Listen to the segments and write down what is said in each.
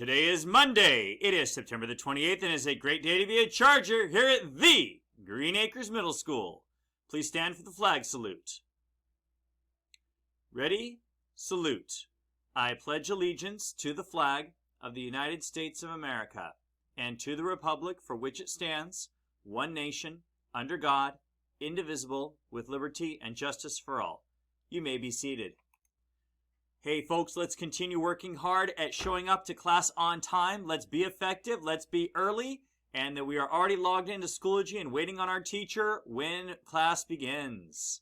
Today is Monday. It is September the 28th and it's a great day to be a Charger here at the Green Acres Middle School. Please stand for the flag salute. Ready? Salute. I pledge allegiance to the flag of the United States of America and to the republic for which it stands, one nation, under God, indivisible, with liberty and justice for all. You may be seated. Hey folks, let's continue working hard at showing up to class on time. Let's be effective, let's be early, and that we are already logged into Schoology and waiting on our teacher when class begins.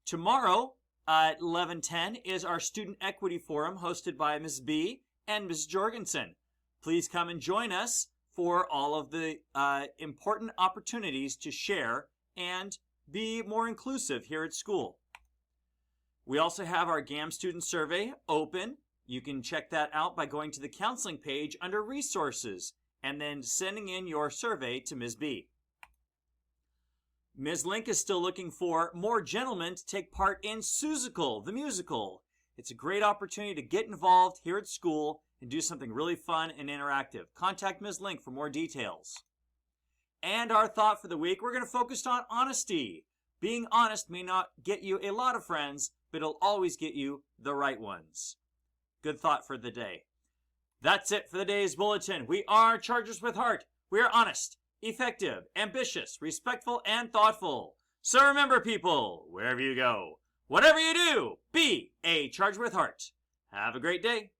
Tomorrow at 11:10 is our Student Equity Forum hosted by Ms. B and Ms. Jorgensen. Please come and join us for all of the important opportunities to share and be more inclusive here at school. We also have our GAM student survey open. You can check that out by going to the counseling page under resources and then sending in your survey to Ms. B. Ms. Link is still looking for more gentlemen to take part in Susical, the musical. It's a great opportunity to get involved here at school and do something really fun and interactive. Contact Ms. Link for more details. And our thought for the week, we're going to focus on honesty. Being honest may not get you a lot of friends, but it'll always get you the right ones. Good thought for the day. That's it for the day's bulletin. We are Chargers with Heart. We are honest, effective, ambitious, respectful, and thoughtful. So remember, people, wherever you go, whatever you do, be a Charger with Heart. Have a great day.